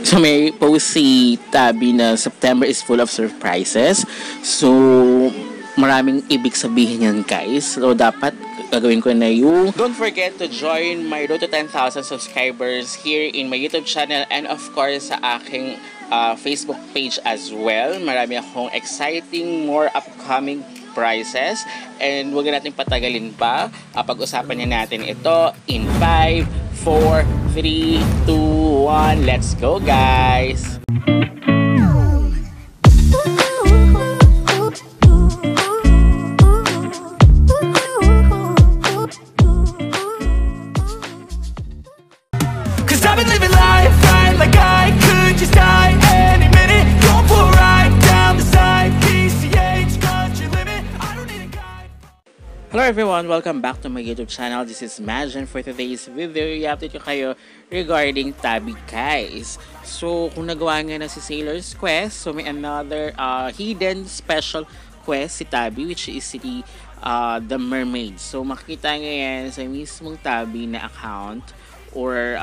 So may post si Tabi na September is full of surprises. So maraming ibig sabihin yan, guys. So dapat gagawin ko na yung... Don't forget to join my road to 10,000 subscribers here in my YouTube channel and of course sa aking Facebook page as well. Marami akong exciting, more upcoming prizes. And huwag natin patagalin pa. Pag-usapan na natin ito in 5, 4, 3, 2, 1. Let's go, guys! Hello everyone! Welcome back to my YouTube channel. This is Majan. For today's video, i-update ko kayo regarding Tabi, guys. So, kung nagawa nga na si Sailor's Quest, so may another hidden special quest si Tabi, which is the Mermaid. So, makikita nga yan sa mismong Tabi na account or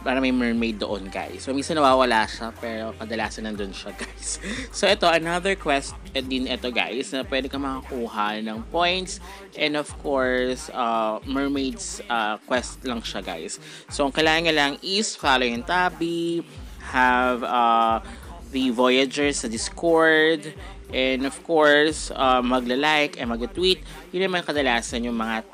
para may mermaid doon, guys. So, minsan nawawala siya, pero kadalasan nandun siya, guys. So, ito, another quest din ito, guys, na pwede ka makakuha ng points. And of course, mermaids quest lang siya, guys. So, ang kailangan lang is follow yung Tabi, have the Voyagers sa Discord, and of course, magla-like and mag-tweet. Yun naman kadalasan yung mga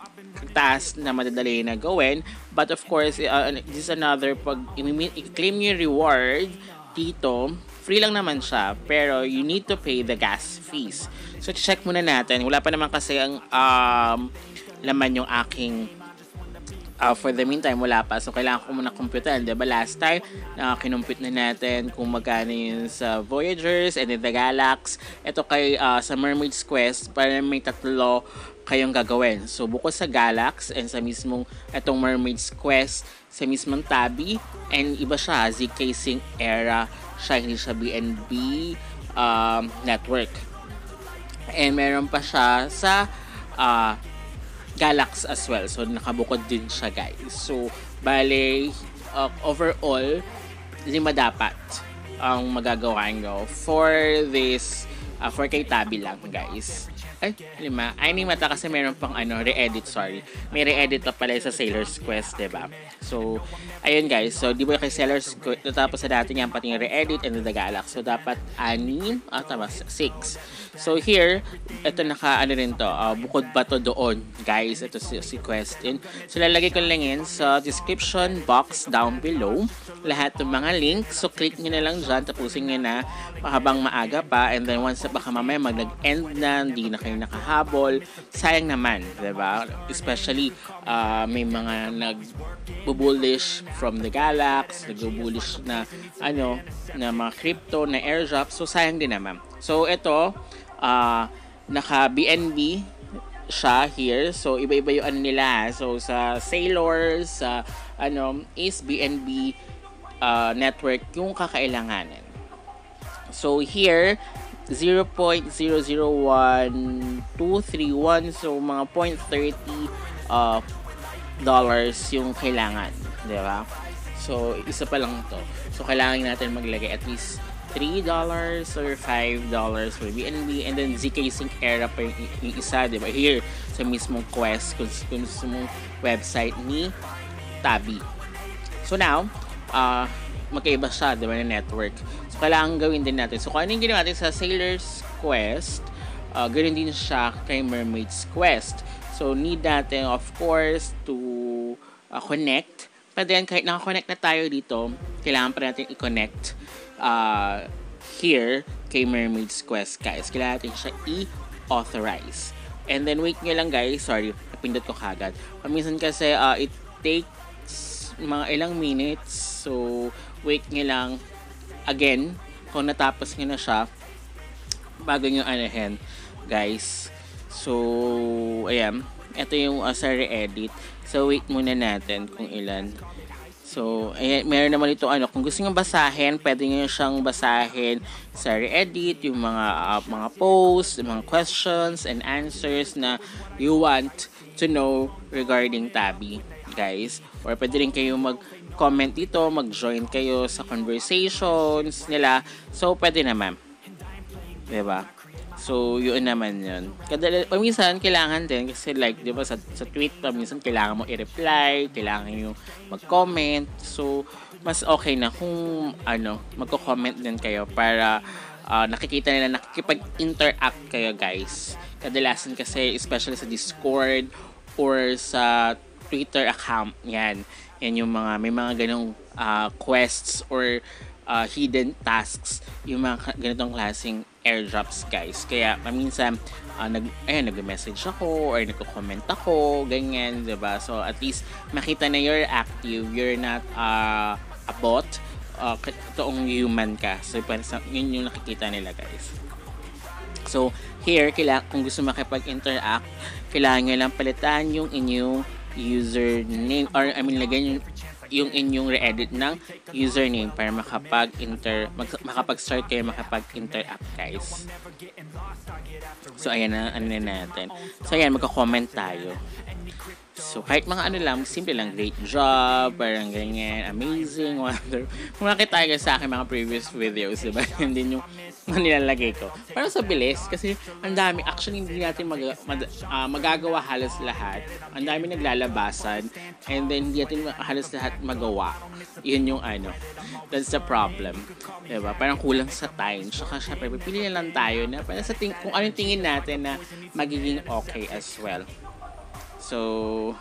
task na madadali na gawin. But of course, this is another, pag i-claim yung reward dito, free lang naman siya, pero you need to pay the gas fees. So check muna natin. Wala pa naman kasi ang laman yung aking for the meantime, wala pa. So, kailangan ko muna computeran. Diba last time, kinumpute na natin kung magkano yun sa Voyagers and then the Galax. Ito kay sa Mermaid's Quest, para may tatlo kayong gagawin. So, bukod sa Galax and sa mismong itong Mermaid's Quest, sa mismong Tabi, and iba siya, ZK Sync era siya, hindi siya BNB network. And meron pa siya sa Galax as well. So, nakabukod din siya, guys. So, bale, overall, 5 dapat ang magagawa nyo for this, for kay Tabi lang, guys. Ay, 5. Ay, 5 kasi meron pang re-edit, sorry. May re-edit pa pala sa Sailor's Quest, diba? So, ayun, guys. So, di ba kay Sailor's Quest, natapos sa dati niyan pati yung re-edit and the Galax. So, dapat 6. So, here, ito rin to. Bukod ba to doon, guys? Ito si Question. So, lalagay ko lang yan sa description box down below. Lahat ng mga links. So, click nyo na lang dyan. Tapusin nyo na habang maaga pa. And then, once na baka mamaya mag-end na, hindi na kayo nakahabol. Sayang naman, diba? Especially, may mga nag-bullish from the Galax, nag-bullish na, na mga crypto, na airdrop. So, sayang din naman. So, ito, naka-BNB siya here. So, iba-iba yung nila. So, sa Sailors, sa is BNB network yung kakailanganin. So, here, 0.001231. So, mga 0.30 dollars yung kailangan. Diba? So, isa pa lang to. So, kailangan natin maglagay at least $3 or $5 for BNB, and then ZK Sync era pa yung isa, diba? Here, sa mismong quest, kung mismong website ni Tabi. So now, magkaiba siya, diba, na network. So, kailangan gawin din natin. So, kung ano yung ginawa natin sa Sailor's Quest, ganoon din siya kay Mermaid's Quest. So, need natin, of course, to connect. But then, kahit naka-connect na tayo dito, kailangan pa natin i-connect here kay Mermaid's Quest, guys. Kailangan natin siya i-authorize. And then, wait nyo lang, guys. Sorry, napindot ko kagad. Paminsan kasi, it takes mga ilang minutes. So, wait nyo lang. Again, kung natapos nyo na siya, bago nyo anahin, guys. So, ayan. Ito yung sa re-edit. So, wait muna natin kung ilan. So, ayan, meron naman ito, kung gusto nyo basahin, pwede nyo siyang basahin sa re-edit, yung mga posts, mga questions and answers na you want to know regarding Tabi. guys. Or pwede rin kayo mag-comment dito, mag-join kayo sa conversations nila. So, pwede naman. Diba? So, yun naman yun. Paminsan, kailangan din kasi like, di ba, sa tweet, paminsan kailangan mo i-reply, kailangan nyo mag-comment. So, mas okay na kung, magko-comment din kayo para nakikita nila, nakikipag-interact kayo, guys. Kadalasan kasi, especially sa Discord or sa Twitter account, yan yung mga, may mga ganong quests or hidden tasks, yung mga ganitong klaseng airdrops, guys. Kaya paminsan nag-message ako or nagko-comment ako, ganyan, 'di ba? So at least makita na you're active, you're not a bot, toong human ka. So yun yung nakikita nila, guys. So here, kung gusto makipag-interact, kailangan nyo lang palitan yung inyong username or lagyan yung inyong re-edit ng username para makapag-start kayo makapag-interact, guys. So ayan na, natin. So ayan, magko-comment tayo. So kahit mga lang, simple lang, great job, parang ganyan, amazing, wonder. Kung nakita kayo sa akin mga previous videos, diba? Yun din yung nilalagay ko. Parang sa bilis, kasi ang dami, actually hindi natin magagawa halos lahat. Ang dami naglalabasan, and then hindi natin halos lahat magawa. Yun yung that's the problem. Diba? Parang kulang sa time. Saka syempre, pipili na lang tayo na parang kung anong tingin natin na magiging okay as well. So,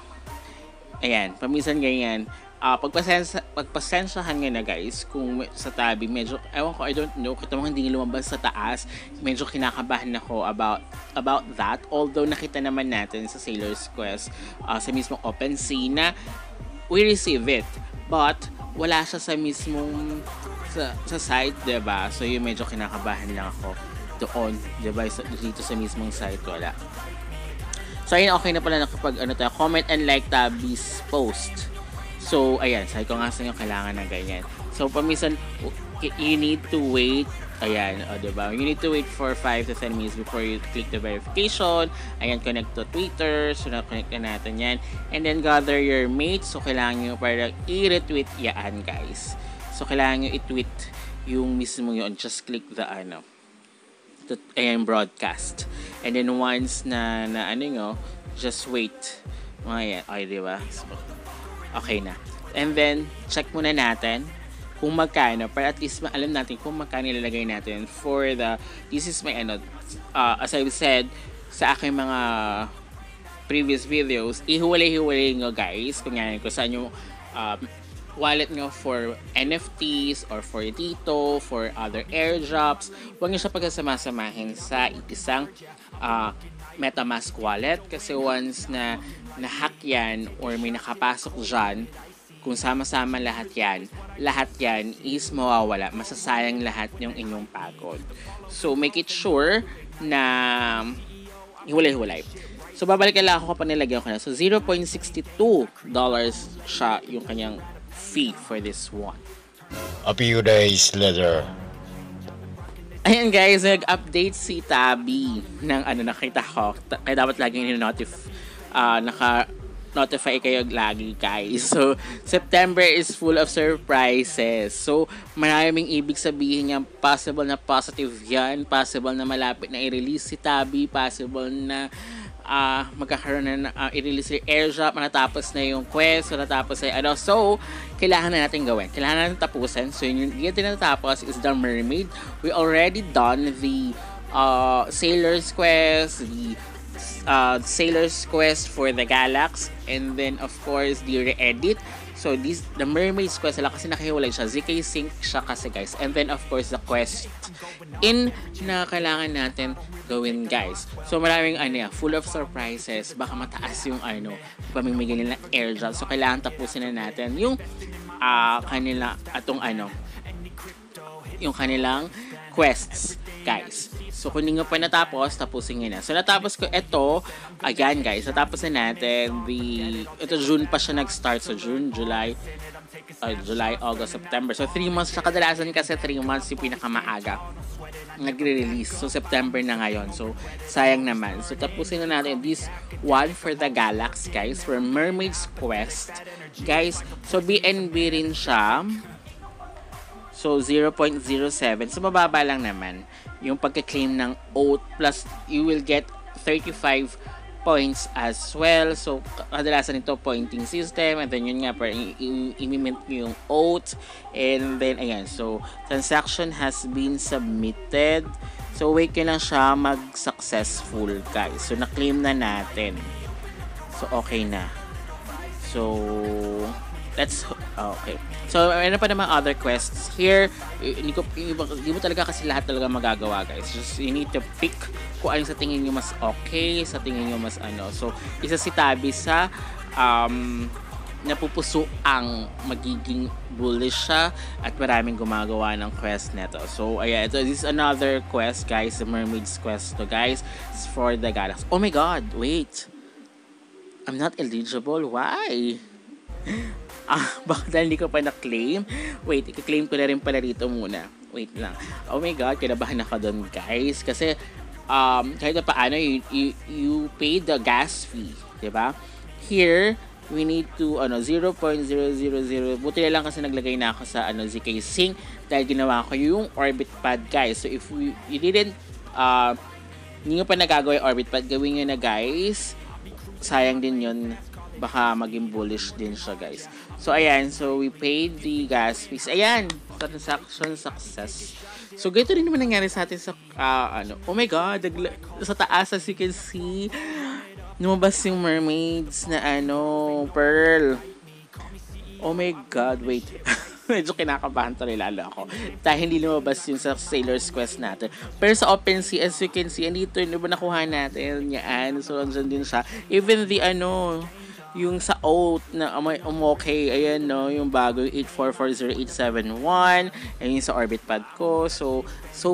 ayan, paminsan ganyan. Pagpasensyahan nga na, guys, kung sa tabi, medyo, ewan ko, I don't know, kita mo hindi lumabas sa taas, medyo kinakabahan ako about that. Although, nakita naman natin sa Sailor's Quest, sa mismong OpenSea na we receive it. But, wala siya sa mismong, sa site, diba? So, yung medyo kinakabahan lang ako doon, diba? Dito sa mismong site, wala. So, ayun, okay na pala nakapag, comment and like Tabby's post. So, ayan, sabi ko nga sa inyo, kailangan ng ganyan. So, paminsan, you need to wait, ayan, diba? You need to wait for 5 to 10 minutes before you click the verification. Ayan, connect to Twitter. So, na-connect na natin yan. And then, gather your mates. So, kailangan nyo para i-retweet yan, guys. So, kailangan nyo i-tweet yung mismo yun. Just click the, ayan, broadcast. And then once na just wait. Ayan, ay, diba? So, okay na. And then, check muna natin kung magkano, para at least alam natin kung magkano ilalagay natin for this is my, as I've said, sa aking mga previous videos, ihiwalay-hiwalay nyo, guys, kung saan yung, wallet nyo for NFTs or for dito, for other airdrops. Huwag nyo siya pagkasama-samahin sa isang MetaMask wallet kasi once na na-hack yan or may nakapasok dyan, kung sama-sama lahat yan is mawawala. Masasayang lahat yung inyong pagod. So, make it sure na hiwalay-hiwalay. So, babalikan lang ako kapag nilagyan ko na. So, $0.62 siya yung kanyang fee for this one. A few days later. Ayan, guys, nag-update si Tabby ng nakita ko. Kaya dapat laging naka-notify kayo lagi, guys. So, September is full of surprises. So, maraming ibig sabihin yan. Possible na positive yan. Possible na malapit na i-release si Tabby. Possible na magkakaroon na i-release yung airdrop, natapos na yung quest, natapos na so, kailangan na natin gawin. Kailangan na natin tapusin. So, yung tinatapos is the Mermaid. We already done the Sailor's Quest, the Sailor's Quest for the Galax, and then, of course, the re-edit. So, the Mermaid's Quest, kasi nakahiwalay siya. ZK Sync siya kasi, guys. And then, of course, the quest na kailangan natin gawin, guys. So, maraming full of surprises. Baka mataas yung pamimigay nila airdrop. So, kailangan tapusin na natin yung yung kanilang quests, guys. So, kung hindi nga pa natapos, tapusin nyo na. So, natapos ko ito. Again, guys, natapos na natin. Ito, June pa siya nag-start. So, June, July, July, August, September. So 3 months siya. Kadalasan kasi 3 months yung pinakamaaga nagre-release. So September na ngayon. So sayang naman. So tapusin na natin this one for the Galax, guys, for Mermaid's Quest. Guys, so BNB rin siya. So 0.07. So mababa lang naman yung pagka-claim ng oath, plus you will get 35 points as well. So kadalasan ito pointing system, and then yun nga para i-mint nyo yung oath, and then ayan, so transaction has been submitted. So wait ko lang siya mag-successful, guys. So na-claim na natin. So okay na. So let's okay. So, ano pa naman other quests here? Hindi mo talaga kasi lahat talaga magagawa, guys. Just you need to pick kung ano sa tingin niyo mas okay, sa tingin niyo mas ano. So, isa si Tabi sa napupuso ang magiging bullish siya at maraming gumagawa ng quest neto. So, ayan, this is another quest, guys. The Mermaid's Quest to, guys. It's for the Galax. Oh my God, wait. I'm not eligible. Why? Bakit hindi ko pa na-claim? Wait, i-claim ko na rin pala dito muna. Wait lang. Oh my God, kinabahan ako doon, guys. Kasi, kahit na paano, you pay the gas fee. Diba? Here, we need to, 0.000. Buti na lang kasi naglagay na ako sa, ZK Sync. Dahil ginawa ko yung orbit pad, guys. So, if you didn't, hindi nyo pa nagagawa yung orbit pad, gawin nyo na, guys. Sayang din yun. Baka maging bullish din siya, guys. So, ayan. So, we paid the gas fees. Ayan. Transaction success. So, ganito rin naman nangyari sa atin sa, oh my God. Sa taas, as you can see, lumabas yung mermaids na, pearl. Oh my God. Wait. Medyo kinakabahan tuloy lalo ako. Dahil hindi lumabas yung sa Sailor's Quest natin. Pero sa OpenSea, as you can see, andito, di ba nakuha natin? Yan. So, andyan din siya. Even the, yung sa oath na okay, ayan yung bago, 8440871, ayun yung sa orbit pad ko. So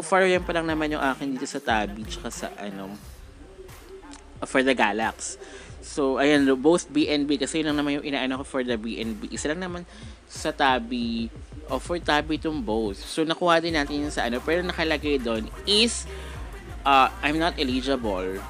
far yan pa lang naman yung akin dito sa Tabi, tsaka sa for the Galax. So ayan, both BNB, kasi yun lang naman yung inaano ko for the BNB. Isa lang naman sa Tabi, for Tabi itong both. So nakuha din natin yung sa pero nakalagay doon is I'm not eligible.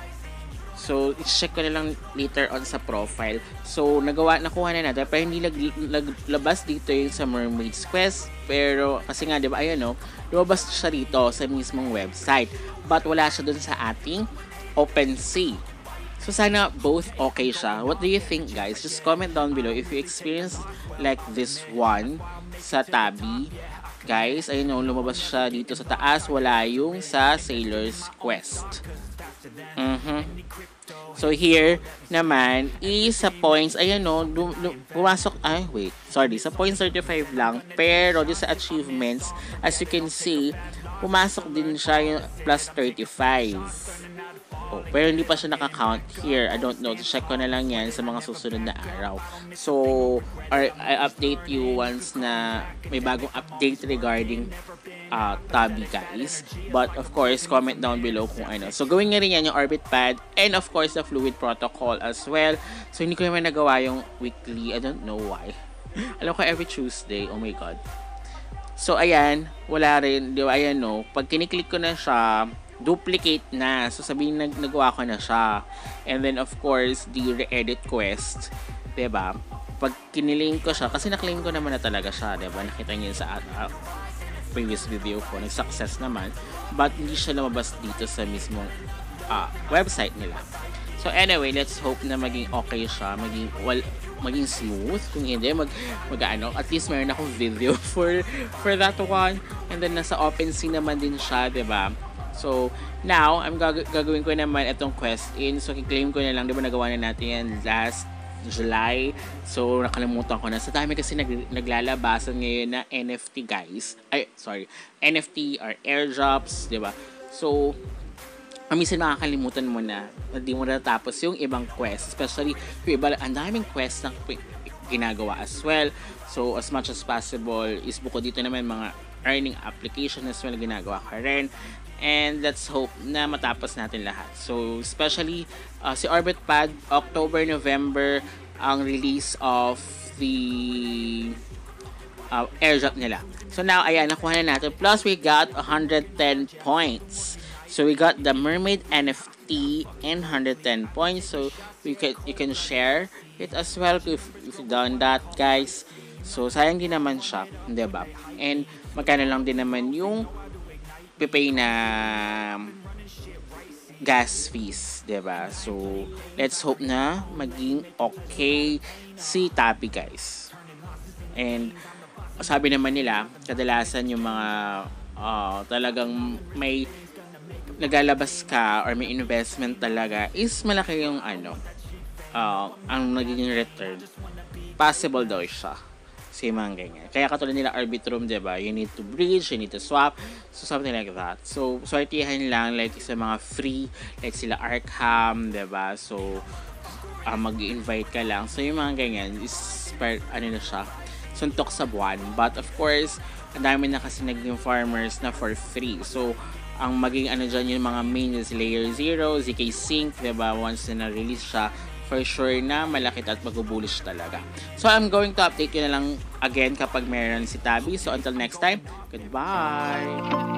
So, i-check ko na lang later on sa profile. So, nakuha na natin. Pero hindi naglabas dito yung sa Mermaid's Quest. Pero, kasi nga, di ba, ayan lumabas siya dito sa mismong website. But, wala siya dun sa ating OpenSea. So, sana both okay siya. What do you think, guys? Just comment down below if you experience like this one sa Tabi. Guys, ayun lumabas siya dito sa taas. Wala yung sa Sailor's Quest. So here naman is sa points, ayan pumasok, sa points 35 lang, pero sa achievements, as you can see, pumasok din siya yung plus 35. Pero hindi pa siya naka-count here. I don't know. Check ko na lang yan sa mga susunod na araw. So, I update you once na may bagong update regarding Tabi, guys. But, of course, comment down below kung ano. So, gawin nga rin yan yung orbit pad and, of course, the fluid protocol as well. So, hindi ko naman nagawa yung weekly. I don't know why. Alam ko every Tuesday. Oh my God. So, ayan. Wala rin. Di ba? Ayan, pag kiniklik ko na siya, duplicate na. So, sabihin nagawa ko na siya. And then, of course, the re-edit quest. Diba? Pag kiniling ko siya, kasi na-claim ko naman na talaga siya. Diba? Nakita niyo sa previous video ko. Nag-success naman. But, hindi siya lumabas dito sa mismong website nila. So, anyway, let's hope na maging okay siya. Maging smooth. Kung hindi, at least meron akong video for that one. And then, nasa OpenSea naman din siya. Diba? So, now, I'm gagawin ko naman itong quest in. So, kiklaim ko na lang. Diba nagawa na natin yan last July. So, nakalimutan ko na. Sa dami kasi naglalabasan ngayon na NFT, guys. NFT or airdrops, diba? So, minsan nakakalimutan mo na. Hindi mo natapos yung ibang quest. Especially, yung iba, ang daming quest na ginagawa as well. So, as much as possible, is bukod dito naman mga earning application as well ginagawa ka rin. And let's hope na matapos natin lahat. So, especially si Orbit Pad, October, November, ang release of the airdrop nila. So now, ayan, nakuha na natin. Plus, we got 110 points. So we got the Mermaid NFT and 110 points. So you can share it as well if you've done that, guys. So sayang din naman siya, 'di ba? And magkano lang din naman yung pipay na gas fees, 'di ba? So let's hope na maging okay si Tabi, guys. And sabi naman nila, kadalasan yung mga talagang may naglalabas ka or may investment talaga is malaki yung ang nagiging return. Possible daw siya. So yung mga ganyan. Kaya katulad nila Arbitrum, diba? You need to bridge, you need to swap. So something like that. So sortihan lang like sa mga free, like sila Arkham, diba? So mag-invite ka lang. So yung mga ganyan is na siya, suntok sa buwan. But of course, ang dami na kasi naging farmers na for free. So ang maging dyan yung mga main is Layer 0, ZK Sync, diba? Once na na-release siya, for sure na malaki at mag-bullish talaga. So I'm going to update you na lang again kapag meron si Tabi. So until next time, goodbye!